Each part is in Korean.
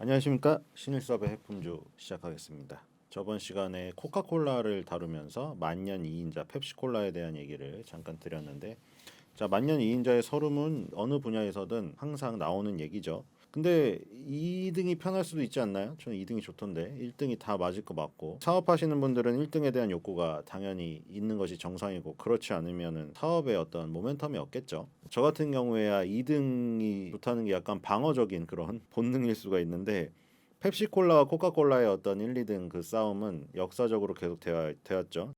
안녕하십니까. 신일섭의 핵품주 시작하겠습니다. 저번 시간에 코카콜라를 다루면서 만년 2인자 펩시콜라에 대한 얘기를 잠깐 드렸는데, 자, 만년 2인자의 서름은 어느 분야에서든 항상 나오는 얘기죠. 근데 2등이 편할 수도 있지 않나요? 저는 2등이 좋던데 1등이 다 맞을 거 맞고, 사업하시는 분들은 1등에 대한 욕구가 당연히 있는 것이 정상이고, 그렇지 않으면은 사업에 어떤 모멘텀이 없겠죠. 저 같은 경우에야 2등이 좋다는 게 약간 방어적인 그런 본능일 수가 있는데, 펩시콜라와 코카콜라의 어떤 1, 2등 그 싸움은 역사적으로 계속 되었죠.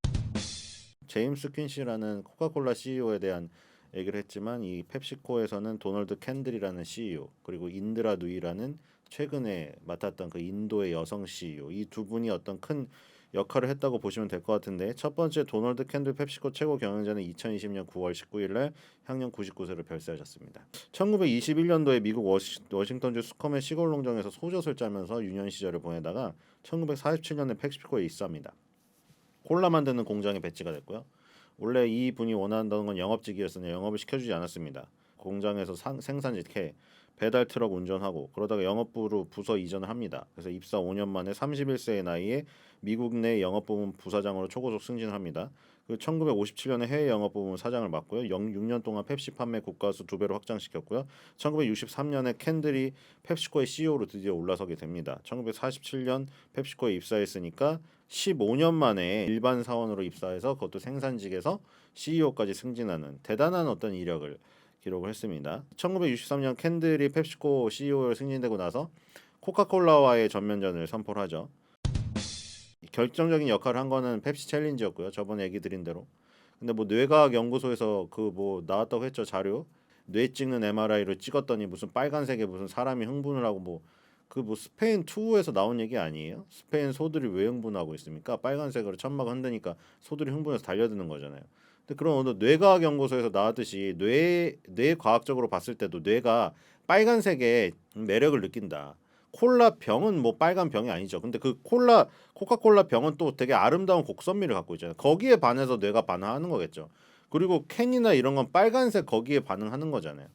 제임스 퀸시라는 코카콜라 CEO에 대한 얘기를 했지만, 이 펩시코에서는 도널드 캔들이라는 CEO, 그리고 인드라 누이라는 최근에 맡았던 그 인도의 여성 CEO, 이 두 분이 어떤 큰 역할을 했다고 보시면 될 것 같은데, 첫 번째 도널드 캔들 펩시코 최고 경영자는 2020년 9월 19일 날 향년 99세로 별세하셨습니다. 1921년도에 미국 워싱턴주 수커맨 시골 농장에서 소젖을 짜면서 유년 시절을 보내다가 1947년에 펩시코에 입사합니다. 콜라 만드는 공장에 배치가 됐고요. 원래 이 분이 원한다는 건 영업직이었으니 영업을 시켜주지 않았습니다. 공장에서 생산직해 배달 트럭 운전하고, 그러다가 영업부로 부서 이전을 합니다. 그래서 입사 5년 만에 31세의 나이에 미국 내 영업부문 부사장으로 초고속 승진을 합니다. 그 1957년에 해외 영업부문 사장을 맡고요. 6년 동안 펩시 판매 국가수 2배로 확장시켰고요. 1963년에 캔들이 펩시코의 CEO로 드디어 올라서게 됩니다. 1947년 펩시코에 입사했으니까 15년 만에 일반 사원으로 입사해서 그것도 생산직에서 CEO까지 승진하는 대단한 어떤 이력을 기록을 했습니다. 1963년 캔들이 펩시코 CEO로 승진되고 나서 코카콜라와의 전면전을 선포를 하죠. 결정적인 역할을 한 거는 펩시 챌린지였고요. 저번에 얘기 드린 대로. 근데 뭐 뇌과학 연구소에서 그 뭐 나왔다고 했죠, 자료. 뇌 찍는 MRI로 찍었더니 무슨 빨간색에 무슨 사람이 흥분을 하고, 뭐 그 뭐 스페인 투에서 나온 얘기 아니에요? 스페인 소들이 왜 흥분하고 있습니까? 빨간색으로 천막 흔드니까 소들이 흥분해서 달려드는 거잖아요. 근데 그런 어느 뇌과학 연구소에서 나왔듯이 뇌 과학적으로 봤을 때도 뇌가 빨간색에 매력을 느낀다. 콜라 병은 뭐 빨간 병이 아니죠. 근데 그 코카콜라 병은 또 되게 아름다운 곡선미를 갖고 있잖아요. 거기에 반해서 뇌가 반응하는 거겠죠. 그리고 캔이나 이런 건 빨간색 거기에 반응하는 거잖아요.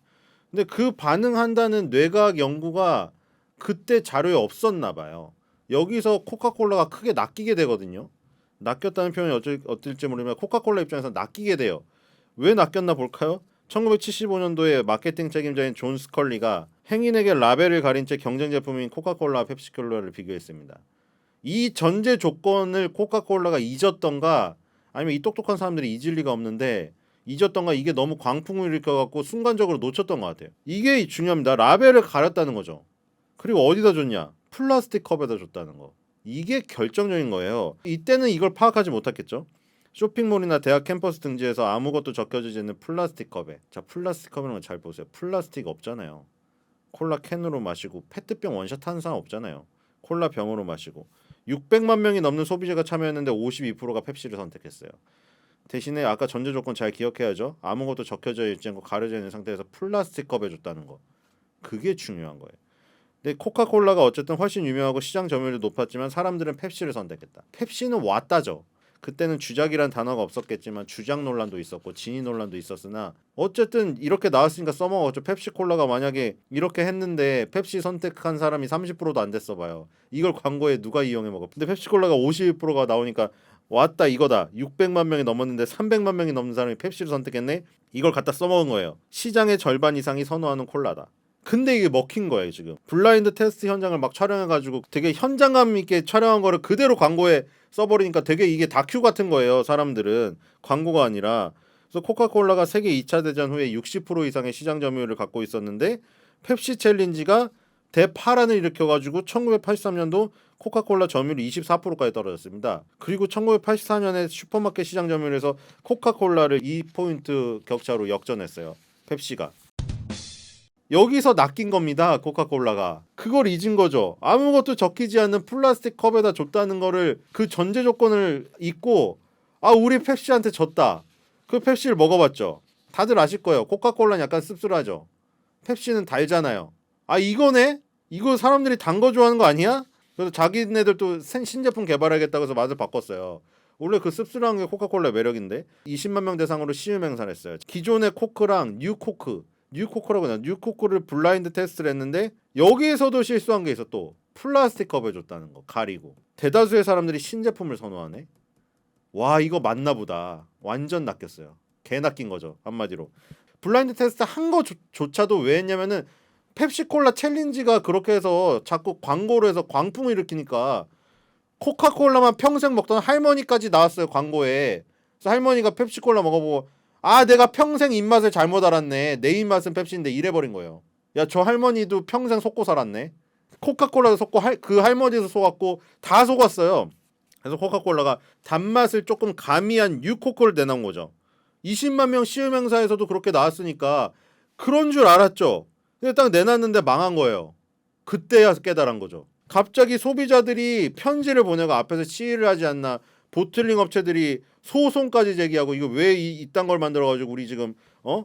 근데 그 반응한다는 뇌과학 연구가 그때 자료에 없었나 봐요. 여기서 코카콜라가 크게 낚이게 되거든요. 낚였다는 표현이 어떨지 모르지만 코카콜라 입장에서 낚이게 돼요. 왜 낚였나 볼까요? 1975년도에 마케팅 책임자인 존 스컬리가 행인에게 라벨을 가린 채 경쟁 제품인 코카콜라와 펩시콜라를 비교했습니다. 이 전제 조건을 코카콜라가 잊었던가, 아니면 이 똑똑한 사람들이 잊을 리가 없는데 잊었던가, 이게 너무 광풍을 일으켜갖고 순간적으로 놓쳤던 것 같아요. 이게 중요합니다. 라벨을 가렸다는 거죠. 그리고 어디다 줬냐? 플라스틱 컵에다 줬다는 거. 이게 결정적인 거예요. 이때는 이걸 파악하지 못했겠죠. 쇼핑몰이나 대학 캠퍼스 등지에서 아무것도 적혀지지 않는 플라스틱 컵에, 자, 플라스틱 컵이라는 거 잘 보세요. 플라스틱 없잖아요. 콜라 캔으로 마시고, 페트병 원샷 하는 사람 없잖아요. 콜라 병으로 마시고. 600만 명이 넘는 소비자가 참여했는데 52%가 펩시를 선택했어요. 대신에 아까 전제 조건 잘 기억해야죠. 아무것도 적혀져 있지 않고 가려져 있는 상태에서 플라스틱 컵에 줬다는 거. 그게 중요한 거예요. 근데 코카콜라가 어쨌든 훨씬 유명하고 시장 점유율이 높았지만 사람들은 펩시를 선택했다. 펩시는 왔다죠. 그때는 주작이란 단어가 없었겠지만 주작 논란도 있었고 진위 논란도 있었으나, 어쨌든 이렇게 나왔으니까 써먹었죠. 펩시콜라가 만약에 이렇게 했는데 펩시 선택한 사람이 30%도 안 됐어 봐요. 이걸 광고에 누가 이용해 먹어. 근데 펩시콜라가 52%가 나오니까 왔다 이거다. 600만 명이 넘었는데 300만 명이 넘는 사람이 펩시를 선택했네. 이걸 갖다 써먹은 거예요. 시장의 절반 이상이 선호하는 콜라다. 근데 이게 먹힌 거예요. 지금 블라인드 테스트 현장을 막 촬영해가지고 되게 현장감 있게 촬영한 거를 그대로 광고에 써버리니까 되게 이게 다큐 같은 거예요. 사람들은 광고가 아니라. 그래서 코카콜라가 세계 2차 대전 후에 60% 이상의 시장 점유율을 갖고 있었는데, 펩시 챌린지가 대파란을 일으켜가지고 1983년도 코카콜라 점유율이 24%까지 떨어졌습니다. 그리고 1984년에 슈퍼마켓 시장 점유율에서 코카콜라를 2포인트 격차로 역전했어요. 펩시가. 여기서 낚인 겁니다. 코카콜라가. 그걸 잊은 거죠. 아무것도 적히지 않는 플라스틱 컵에다 줬다는 거를, 그 전제 조건을 잊고, 아, 우리 펩시한테 졌다. 그 펩시를 먹어봤죠. 다들 아실 거예요. 코카콜라는 약간 씁쓸하죠. 펩시는 달잖아요. 아, 이거네? 이거 사람들이 단 거 좋아하는 거 아니야? 그래서 자기네들 또 신제품 개발하겠다고 해서 맛을 바꿨어요. 원래 그 씁쓸한 게 코카콜라의 매력인데. 20만 명 대상으로 시음 행사를 했어요. 기존의 코크랑 뉴코크라고 해요. 뉴코크를 블라인드 테스트를 했는데 여기에서도 실수한 게 있어 또. 플라스틱 컵에 줬다는 거 가리고. 대다수의 사람들이 신제품을 선호하네. 와 이거 맞나 보다. 완전 낚였어요. 개 낚인 거죠 한마디로. 블라인드 테스트 한 거조차도 왜 했냐면은 펩시콜라 챌린지가 그렇게 해서 자꾸 광고를 해서 광풍을 일으키니까 코카콜라만 평생 먹던 할머니까지 나왔어요 광고에. 그래서 할머니가 펩시콜라 먹어보고 아 내가 평생 입맛을 잘못 알았네. 내 입맛은 펩시인데 이래버린 거예요. 야 저 할머니도 평생 속고 살았네. 코카콜라도 속고 그 할머니도 속았고 다 속았어요. 그래서 코카콜라가 단맛을 조금 가미한 뉴코코를 내놓은 거죠. 20만 명 시음 행사에서도 그렇게 나왔으니까 그런 줄 알았죠. 근데 딱 내놨는데 망한 거예요. 그때야 깨달은 거죠. 갑자기 소비자들이 편지를 보내고 앞에서 시위를 하지 않나. 보틀링 업체들이 소송까지 제기하고 이거 왜 이딴 걸 만들어가지고 우리 지금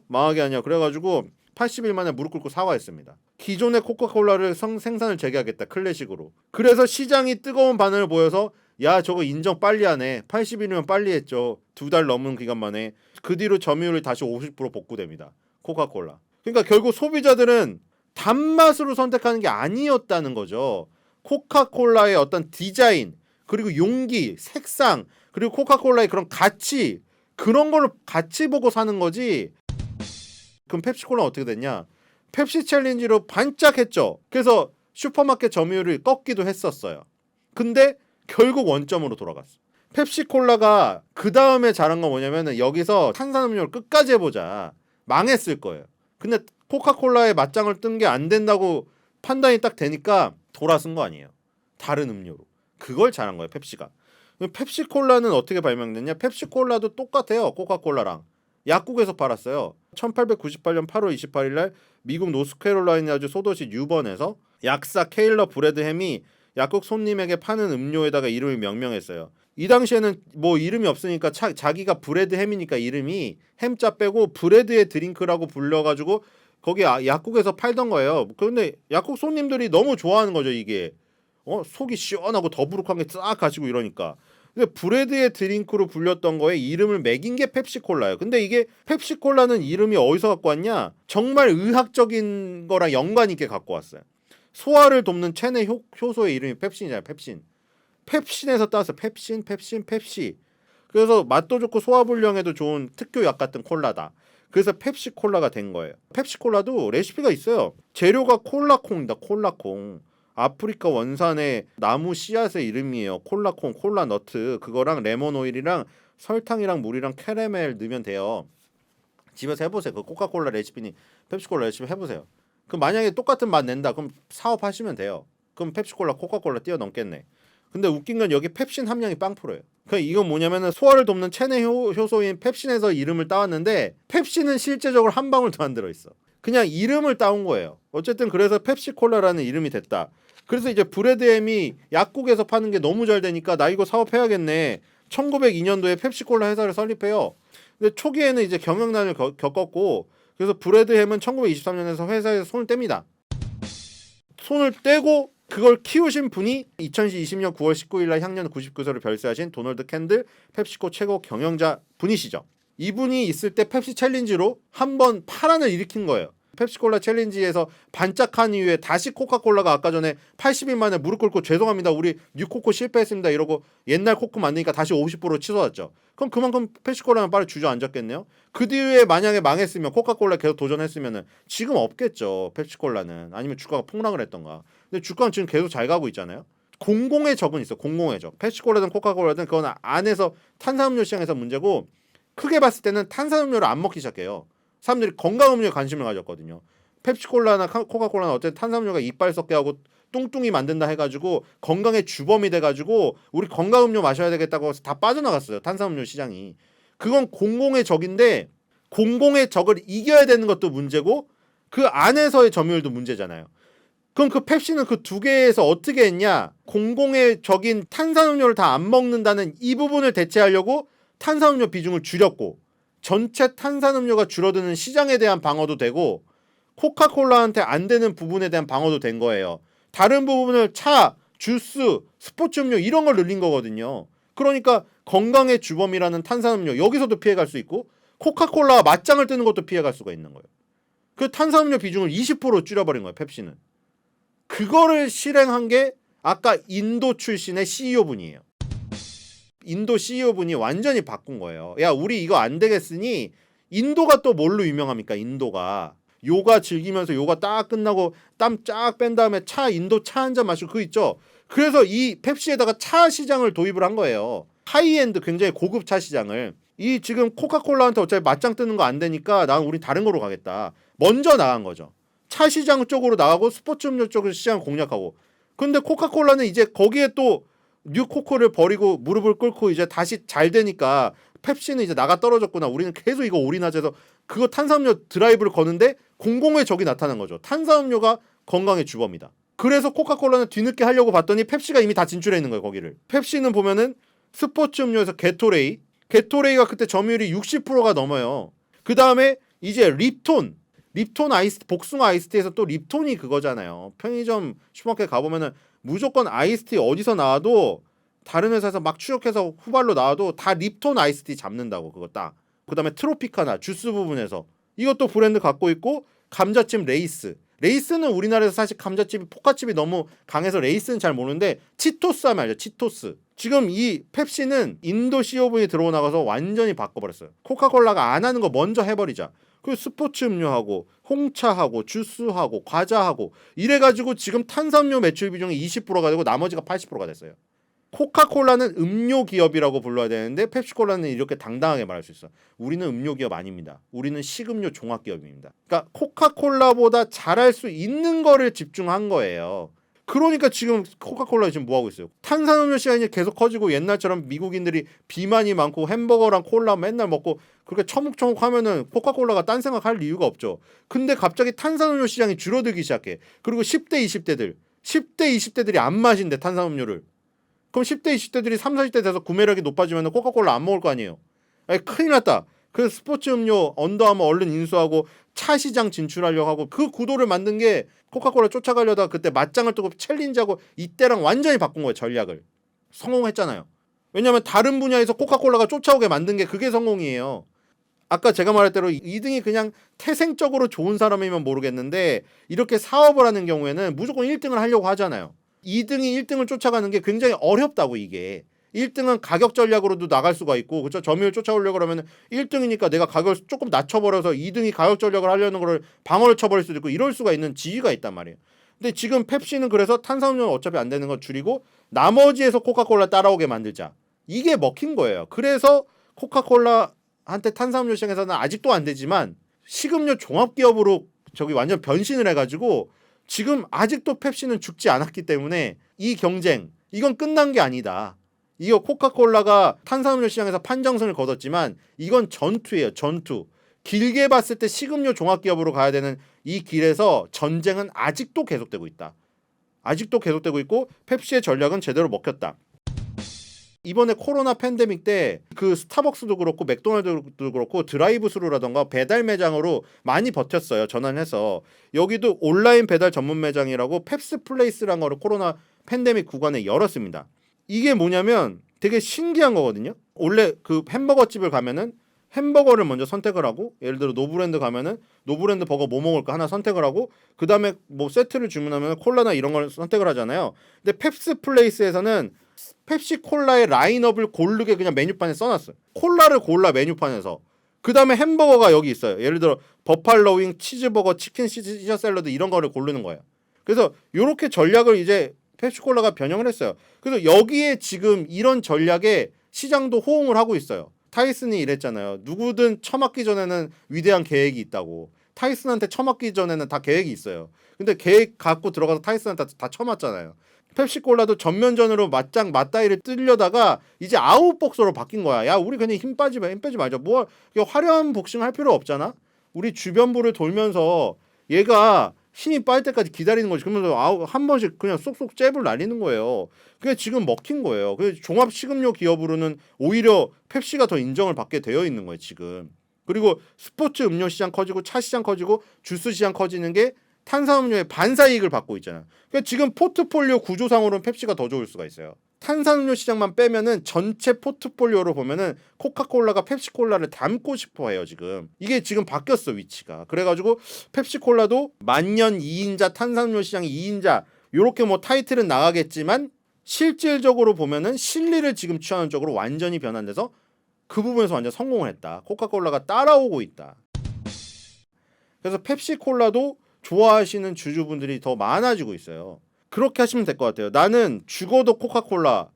망하게 하냐. 그래가지고 80일 만에 무릎 꿇고 사과했습니다. 기존의 코카콜라를 생산을 재개하겠다 클래식으로. 그래서 시장이 뜨거운 반응을 보여서 야 저거 인정 빨리 하네. 80일이면 빨리 했죠. 2달 넘은 기간 만에. 그 뒤로 점유율이 다시 50% 복구됩니다. 코카콜라. 그러니까 결국 소비자들은 단맛으로 선택하는 게 아니었다는 거죠. 코카콜라의 어떤 디자인 그리고 용기, 색상 그리고 코카콜라의 그런 가치 그런 거를 같이 보고 사는 거지. 그럼 펩시콜라는 어떻게 됐냐? 펩시 챌린지로 반짝했죠. 그래서 슈퍼마켓 점유율을 꺾기도 했었어요. 근데 결국 원점으로 돌아갔어. 펩시콜라가 그 다음에 잘한 건 뭐냐면은 여기서 탄산음료를 끝까지 해보자. 망했을 거예요. 근데 코카콜라의 맞짱을 뜬 게 안 된다고 판단이 딱 되니까 돌아선 거 아니에요. 다른 음료로. 그걸 잘한 거예요. 펩시가. 펩시콜라는 어떻게 발명됐냐? 펩시콜라도 똑같아요. 코카콜라랑. 약국에서 팔았어요. 1898년 8월 28일 날 미국 노스캐롤라이나주 소도시 뉴번에서 약사 케일러 브래드햄이 약국 손님에게 파는 음료에다가 이름을 명명했어요. 이 당시에는 뭐 이름이 없으니까 자기가 브래드햄이니까 이름이 햄자 빼고 브래드의 드링크라고 불려가지고 거기 약국에서 팔던 거예요. 그런데 약국 손님들이 너무 좋아하는 거죠. 이게 속이 시원하고 더부룩한 게 싹 가지고 이러니까. 근데 브래드의 드링크로 불렸던 거에 이름을 매긴 게 펩시콜라예요. 근데 이게 펩시콜라는 이름이 어디서 갖고 왔냐? 정말 의학적인 거랑 연관 있게 갖고 왔어요. 소화를 돕는 체내 효소의 이름이 펩신이잖아요. 펩신에서 따서 펩신. 그래서 맛도 좋고 소화불량에도 좋은 특효약 같은 콜라다. 그래서 펩시콜라가 된 거예요. 펩시콜라도 레시피가 있어요. 재료가 콜라콩이다. 콜라콩. 아프리카 원산의 나무 씨앗의 이름이에요. 콜라콩, 콜라너트. 그거랑 레몬오일이랑 설탕이랑 물이랑 캐러멜 넣으면 돼요. 집에서 해보세요. 그 코카콜라 레시피니 펩시콜라 레시피 해보세요. 그럼 만약에 똑같은 맛 낸다. 그럼 사업하시면 돼요. 그럼 펩시콜라, 코카콜라 뛰어넘겠네. 근데 웃긴 건 여기 펩신 함량이 0%예요. 그러니까 이건 뭐냐면은 소화를 돕는 체내 효소인 펩신에서 이름을 따왔는데 펩신은 실제적으로 한 방울도 안 들어있어. 그냥 이름을 따온 거예요. 어쨌든 그래서 펩시콜라라는 이름이 됐다. 그래서 이제 브래드햄이 약국에서 파는 게 너무 잘 되니까 나 이거 사업해야겠네. 1902년도에 펩시콜라 회사를 설립해요. 근데 초기에는 이제 경영난을 겪었고 그래서 브래드햄은 1923년에서 회사에서 손을 뗍니다. 손을 떼고 그걸 키우신 분이 2020년 9월 19일 날 향년 99세로 별세하신 도널드 캔들 펩시코 최고 경영자 분이시죠. 이분이 있을 때 펩시 챌린지로 한번 파란을 일으킨 거예요. 펩시콜라 챌린지에서 반짝한 이후에 다시 코카콜라가 아까 전에 80일 만에 무릎 꿇고 죄송합니다. 우리 뉴코코 실패했습니다. 이러고 옛날 코코 만드니까 다시 50% 치솟았죠. 그럼 그만큼 펩시콜라는 빨리 주저앉았겠네요. 그 뒤에 만약에 망했으면 코카콜라 계속 도전했으면 지금 없겠죠. 펩시콜라는. 아니면 주가가 폭락을 했던가. 근데 주가는 지금 계속 잘 가고 있잖아요. 공공의 적은 있어. 공공의 적. 펩시콜라든 코카콜라든 그건 안에서 탄산음료 시장에서 문제고 크게 봤을 때는 탄산음료를 안 먹기 시작해요. 사람들이 건강음료에 관심을 가졌거든요. 펩시콜라나 코카콜라나 어쨌든 탄산음료가 이빨 썩게 하고 뚱뚱이 만든다 해가지고 건강의 주범이 돼가지고 우리 건강음료 마셔야 되겠다고 해서 다 빠져나갔어요. 탄산음료 시장이. 그건 공공의 적인데 공공의 적을 이겨야 되는 것도 문제고 그 안에서의 점유율도 문제잖아요. 그럼 그 펩시는 그 두 개에서 어떻게 했냐? 공공의 적인 탄산음료를 다 안 먹는다는 이 부분을 대체하려고 탄산음료 비중을 줄였고 전체 탄산음료가 줄어드는 시장에 대한 방어도 되고 코카콜라한테 안 되는 부분에 대한 방어도 된 거예요. 다른 부분을 차, 주스, 스포츠 음료 이런 걸 늘린 거거든요. 그러니까 건강의 주범이라는 탄산음료 여기서도 피해갈 수 있고 코카콜라와 맞짱을 뜨는 것도 피해갈 수가 있는 거예요. 그 탄산음료 비중을 20% 줄여버린 거예요. 펩시는. 그거를 실행한 게 아까 인도 출신의 CEO분이에요. 인도 CEO분이 완전히 바꾼 거예요. 야, 우리 이거 안 되겠으니 인도가 또 뭘로 유명합니까? 인도가 요가 즐기면서 요가 딱 끝나고 땀 쫙 뺀 다음에 인도 차 한 잔 마시고 그거 있죠. 그래서 이 펩시에다가 차 시장을 도입을 한 거예요. 하이엔드 굉장히 고급 차 시장을. 이 지금 코카콜라한테 어차피 맞짱 뜨는 거 안 되니까 난 우리 다른 거로 가겠다. 먼저 나간 거죠. 차 시장 쪽으로 나가고 스포츠 음료 쪽으로 시장 공략하고. 근데 코카콜라는 이제 거기에 또 뉴코코를 버리고 무릎을 꿇고 이제 다시 잘 되니까 펩시는 이제 나가 떨어졌구나. 우리는 계속 이거 올인하자서 그거 탄산음료 드라이브를 거는데 공공의 적이 나타난 거죠. 탄산음료가 건강의 주범이다. 그래서 코카콜라는 뒤늦게 하려고 봤더니 펩시가 이미 다 진출해 있는 거예요. 거기를. 펩시는 보면은 스포츠 음료에서 게토레이가 그때 점유율이 60%가 넘어요. 그 다음에 이제 립톤 아이스 복숭아 아이스티에서 또 립톤이 그거잖아요. 편의점 슈퍼마켓 가보면은 무조건 아이스티 어디서 나와도 다른 회사에서 막 추적해서 후발로 나와도 다 립톤 아이스티 잡는다고 그거 딱. 그 다음에 트로피카나 주스 부분에서 이것도 브랜드 갖고 있고 감자칩 레이스는 우리나라에서 사실 감자칩이 포카칩이 너무 강해서 레이스는 잘 모르는데 치토스 하면 알죠. 치토스. 지금 이 펩시는 인도 CEO분이 들어오고 나가서 완전히 바꿔버렸어요. 코카콜라가 안 하는 거 먼저 해버리자. 그 스포츠 음료하고 홍차하고 주스하고 과자하고 이래가지고 지금 탄산음료 매출 비중이 20%가 되고 나머지가 80%가 됐어요. 코카콜라는 음료 기업이라고 불러야 되는데 펩시콜라는 이렇게 당당하게 말할 수 있어. 우리는 음료 기업 아닙니다. 우리는 식음료 종합 기업입니다. 그러니까 코카콜라보다 잘할 수 있는 거를 집중한 거예요. 그러니까 지금 코카콜라 지금 뭐 하고 있어요? 탄산음료 시장이 계속 커지고 옛날처럼 미국인들이 비만이 많고 햄버거랑 콜라 맨날 먹고 그렇게 처묵처묵 하면은 코카콜라가 딴 생각할 이유가 없죠. 근데 갑자기 탄산음료 시장이 줄어들기 시작해. 그리고 10대 20대들이 안 마신대 탄산음료를. 그럼 10대 20대들이 3, 40대 돼서 구매력이 높아지면 코카콜라 안 먹을 거 아니에요. 아니, 큰일 났다. 그래서 스포츠 음료 언더아머 얼른 인수하고 차 시장 진출하려고 하고 그 구도를 만든 게 코카콜라 쫓아가려다가 그때 맞짱을 뜨고 챌린지하고 이때랑 완전히 바꾼 거예요. 전략을. 성공했잖아요. 왜냐하면 다른 분야에서 코카콜라가 쫓아오게 만든 게 그게 성공이에요. 아까 제가 말할 대로 2등이 그냥 태생적으로 좋은 사람이면 모르겠는데 이렇게 사업을 하는 경우에는 무조건 1등을 하려고 하잖아요. 2등이 1등을 쫓아가는 게 굉장히 어렵다고 이게. 1등은 가격 전략으로도 나갈 수가 있고 그렇죠. 점유율 쫓아오려고 그러면 1등이니까 내가 가격을 조금 낮춰버려서 2등이 가격 전략을 하려는 거를 방어를 쳐버릴 수도 있고 이럴 수가 있는 지위가 있단 말이에요. 근데 지금 펩시는 그래서 탄산음료는 어차피 안 되는 거 줄이고 나머지에서 코카콜라 따라오게 만들자. 이게 먹힌 거예요. 그래서 코카콜라한테 탄산음료 시장에서는 아직도 안 되지만 식음료 종합기업으로 저기 완전 변신을 해가지고 지금 아직도 펩시는 죽지 않았기 때문에 이 경쟁 이건 끝난 게 아니다. 이거 코카콜라가 탄산음료 시장에서 판정승을 거뒀지만 이건 전투예요. 전투. 길게 봤을 때 식음료 종합기업으로 가야 되는 이 길에서 전쟁은 아직도 계속되고 있다. 아직도 계속되고 있고 펩시의 전략은 제대로 먹혔다. 이번에 코로나 팬데믹 때 그 스타벅스도 그렇고 맥도날드도 그렇고 드라이브스루라던가 배달 매장으로 많이 버텼어요. 전환해서. 여기도 온라인 배달 전문 매장이라고 펩스 플레이스라는 거를 코로나 팬데믹 구간에 열었습니다. 이게 뭐냐면 되게 신기한 거거든요. 원래 그 햄버거 집을 가면은 햄버거를 먼저 선택을 하고 예를 들어 노브랜드 가면은 노브랜드 버거 뭐 먹을까 하나 선택을 하고 그 다음에 뭐 세트를 주문하면 콜라나 이런 걸 선택을 하잖아요. 근데 펩스 플레이스에서는 펩시 콜라의 라인업을 고르게 그냥 메뉴판에 써놨어요. 콜라를 골라 메뉴판에서. 그 다음에 햄버거가 여기 있어요. 예를 들어 버팔로 윙, 치즈버거, 치킨 시저 샐러드 이런 거를 고르는 거예요. 그래서 이렇게 전략을 이제 펩시콜라가 변형을 했어요. 그래서 여기에 지금 이런 전략에 시장도 호응을 하고 있어요. 타이슨이 이랬잖아요. 누구든 처맞기 전에는 위대한 계획이 있다고. 타이슨한테 처맞기 전에는 다 계획이 있어요. 근데 계획 갖고 들어가서 타이슨한테 다 처맞잖아요. 펩시콜라도 전면전으로 맞다이를 뜨려다가 이제 아웃복서로 바뀐 거야. 야, 우리 그냥 힘 빼지 말자. 뭐 화려한 복싱 할 필요 없잖아. 우리 주변부를 돌면서 얘가 힘이 빠질 때까지 기다리는 거지. 그러면서 한 번씩 그냥 쏙쏙 잽을 날리는 거예요. 그게 지금 먹힌 거예요. 그래서 종합 식음료 기업으로는 오히려 펩시가 더 인정을 받게 되어 있는 거예요, 지금. 그리고 스포츠 음료 시장 커지고 차 시장 커지고 주스 시장 커지는 게 탄산음료의 반사 이익을 받고 있잖아. 그러니까 지금 포트폴리오 구조상으로는 펩시가 더 좋을 수가 있어요. 탄산음료 시장만 빼면은 전체 포트폴리오로 보면은 코카콜라가 펩시콜라를 닮고 싶어해요. 지금 이게 지금 바뀌었어 위치가. 그래가지고 펩시콜라도 만년 2인자 탄산음료 시장이 2인자 요렇게 뭐 타이틀은 나가겠지만 실질적으로 보면은 실리를 지금 취하는 쪽으로 완전히 변환돼서 그 부분에서 완전 성공을 했다. 코카콜라가 따라오고 있다. 그래서 펩시콜라도 좋아하시는 주주분들이 더 많아지고 있어요. 그렇게 하시면 될 것 같아요. 나는 죽어도 코카콜라,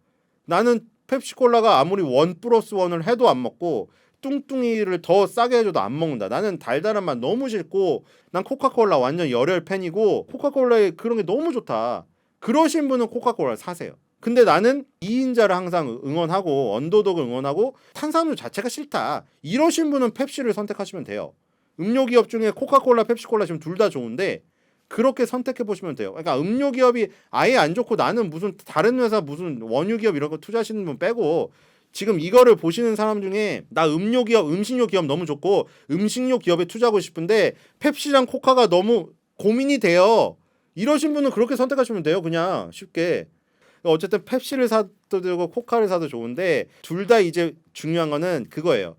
나는 펩시콜라가 아무리 1+1을 해도 안 먹고 뚱뚱이를 더 싸게 해줘도 안 먹는다. 나는 달달한 맛 너무 싫고 난 코카콜라 완전 열혈 팬이고 코카콜라의 그런 게 너무 좋다. 그러신 분은 코카콜라를 사세요. 근데 나는 2인자를 항상 응원하고 언더독을 응원하고 탄산음료 자체가 싫다. 이러신 분은 펩시를 선택하시면 돼요. 음료 기업 중에 코카콜라, 펩시콜라 지금 둘 다 좋은데 그렇게 선택해 보시면 돼요. 그러니까 음료 기업이 아예 안 좋고 나는 무슨 다른 회사 무슨 원유 기업 이런 거 투자하시는 분 빼고 지금 이거를 보시는 사람 중에 나 음료 기업, 음식료 기업 너무 좋고 음식료 기업에 투자하고 싶은데 펩시랑 코카가 너무 고민이 돼요. 이러신 분은 그렇게 선택하시면 돼요. 그냥 쉽게. 어쨌든 펩시를 사도 되고 코카를 사도 좋은데 둘 다 이제 중요한 거는 그거예요.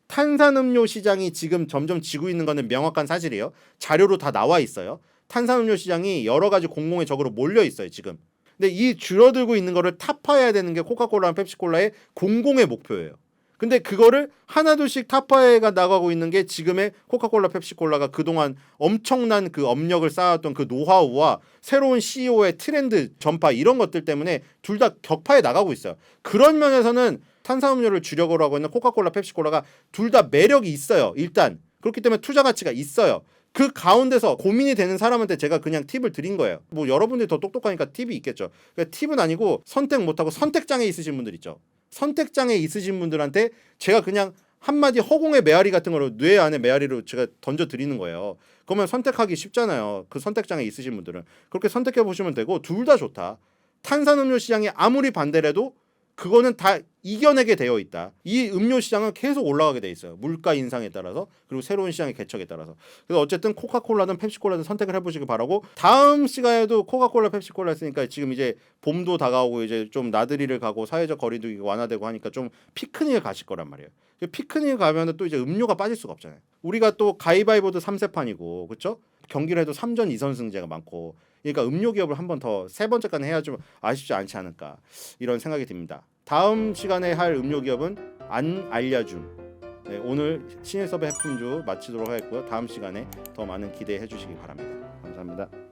탄산음료 시장이 지금 점점 지고 있는 거는 명확한 사실이에요. 자료로 다 나와 있어요. 탄산음료 시장이 여러 가지 공공의 적으로 몰려 있어요, 지금. 근데 이 줄어들고 있는 거를 타파해야 되는 게 코카콜라랑 펩시콜라의 공공의 목표예요. 근데 그거를 하나둘씩 타파해가 나가고 있는 게 지금의 코카콜라, 펩시콜라가 그동안 엄청난 그 업력을 쌓았던 그 노하우와 새로운 CEO의 트렌드 전파 이런 것들 때문에 둘 다 격파해 나가고 있어요. 그런 면에서는 탄산음료를 주력으로 하고 있는 코카콜라, 펩시콜라가 둘 다 매력이 있어요. 일단 그렇기 때문에 투자 가치가 있어요. 그 가운데서 고민이 되는 사람한테 제가 그냥 팁을 드린 거예요. 뭐 여러분들이 더 똑똑하니까 팁이 있겠죠. 그러니까 팁은 아니고 선택 못하고 선택장애 있으신 분들 있죠. 선택장애 있으신 분들한테 제가 그냥 한마디 허공의 메아리 같은 거로 뇌 안에 메아리로 제가 던져 드리는 거예요. 그러면 선택하기 쉽잖아요. 그 선택장애 있으신 분들은 그렇게 선택해 보시면 되고 둘 다 좋다. 탄산음료 시장이 아무리 반대래도 그거는 다 이겨내게 되어 있다. 이 음료 시장은 계속 올라가게 돼 있어요. 물가 인상에 따라서 그리고 새로운 시장의 개척에 따라서. 그래서 어쨌든 코카콜라든 펩시콜라든 선택을 해보시기 바라고 다음 시간에도 코카콜라, 펩시콜라 했으니까 지금 이제 봄도 다가오고 이제 좀 나들이를 가고 사회적 거리두기가 완화되고 하니까 좀 피크닉을 가실 거란 말이에요. 피크닉 가면 또 이제 음료가 빠질 수가 없잖아요. 우리가 또 가위바위보도 3세판이고 그렇죠? 경기를 해도 3전 2선승제가 많고 그러니까 음료 기업을 한 번 더 세 번째까지 해야 좀 아쉽지 않지 않을까 이런 생각이 듭니다. 다음 시간에 할 음료 기업은 안 알려줌. 네, 오늘 신일섭의 해품주 마치도록 하겠고요. 다음 시간에 더 많은 기대해 주시기 바랍니다. 감사합니다.